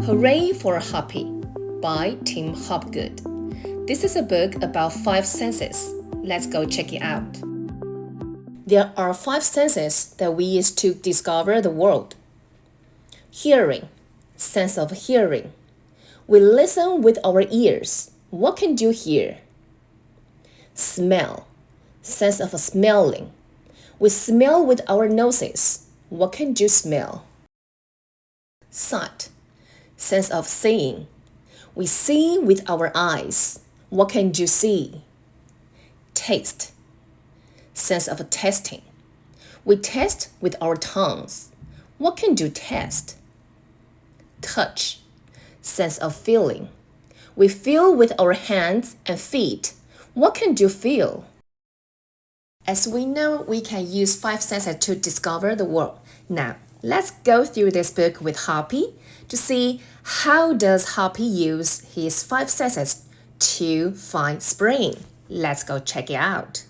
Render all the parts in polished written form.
Hooray for Hoppy by Tim Hobgood. This is a book about 5 senses. Let's go check it out. There are 5 senses that we use to discover the world. Hearing, sense of hearing. We listen with our ears. What can you hear? Smell, sense of smelling. We smell with our noses. What can you smell? Sight, sense of seeing. We see with our eyes. What can you see? Taste, sense of tasting. We taste with our tongues. What can you taste? Touch, sense of feeling. We feel with our hands and feet. What can you feel? As we know, we can use 5 senses to discover the world. Now, let's go through this book with Hoppy to see how does Hoppy use his 5 senses to find spring. Let's go check it out.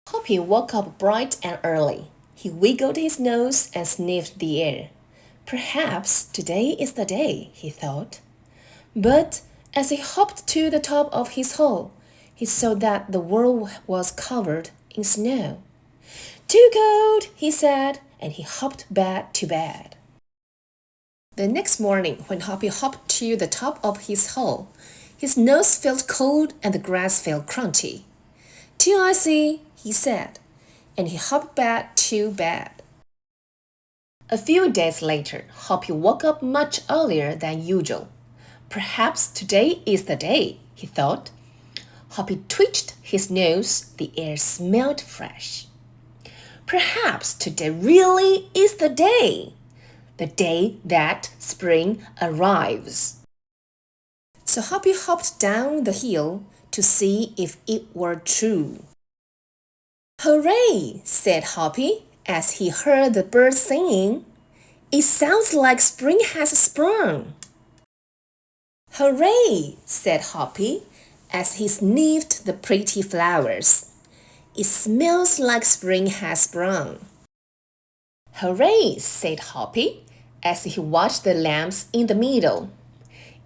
Hoppy woke up bright and early. He wiggled his nose and sniffed the air. Perhaps today is the day, he thought. But as he hopped to the top of his hole, he saw that the world was covered in snow. Too cold, he said, and he hopped back to bed. The next morning, when Hoppy hopped to the top of his hole, his nose felt cold and the grass felt crunchy. Too icy, he said, and he hopped back to bed. A few days later, Hoppy woke up much earlier than usual. Perhaps today is the day, he thought. Hoppy twitched his nose. The air smelled fresh. Perhaps today really is the day that spring arrives. So Hoppy hopped down the hill to see if it were true. Hooray, said Hoppy as he heard the birds singing. It sounds like spring has sprung. Hooray, said Hoppy as he sniffed the pretty flowers. It smells like spring has sprung. Hooray, said Hoppy as he watched the lamps in the meadow.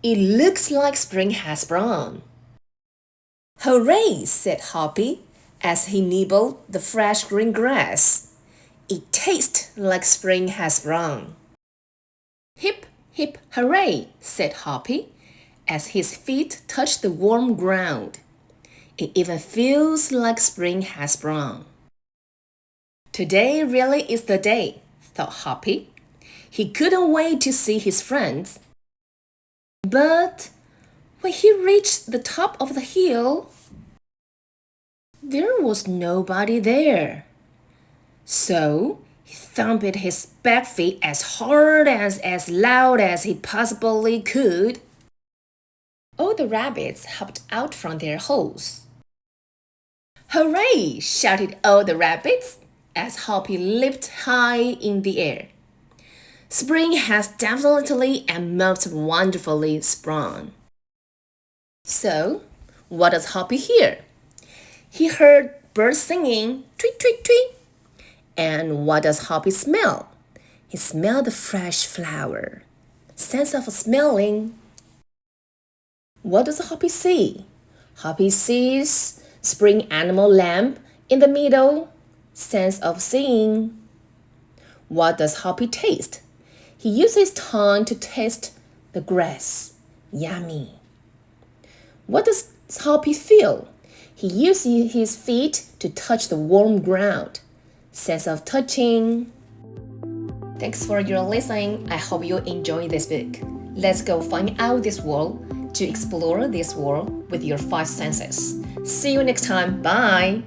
It looks like spring has sprung. Hooray, said Hoppy as he nibbled the fresh green grass. It tastes like spring has sprung. Hip, hip, hooray, said Hoppy as his feet touched the warm ground. It even feels like spring has sprung. Today really is the day, thought Hoppy. He couldn't wait to see his friends. But when he reached the top of the hill, there was nobody there. So he thumped his back feet as hard and as loud as he possibly could. All the rabbits hopped out from their holes. Hooray! Shouted all the rabbits as Hoppy leaped high in the air. Spring has definitely and most wonderfully sprung. So, what does Hoppy hear? He heard birds singing, tweet, tweet, tweet. And what does Hoppy smell? He smelled the fresh flower. Sense of smelling. What does Hoppy see? Hoppy sees spring animal lamp in the middle. Sense of seeing. What does Hoppy taste? He uses his tongue to taste the grass. Yummy. What does Hoppy feel? He uses his feet to touch the warm ground. Sense of touching. Thanks for your listening. I hope you enjoy this book. Let's go find out this world, to explore this world with your 5 senses. See you next time. Bye.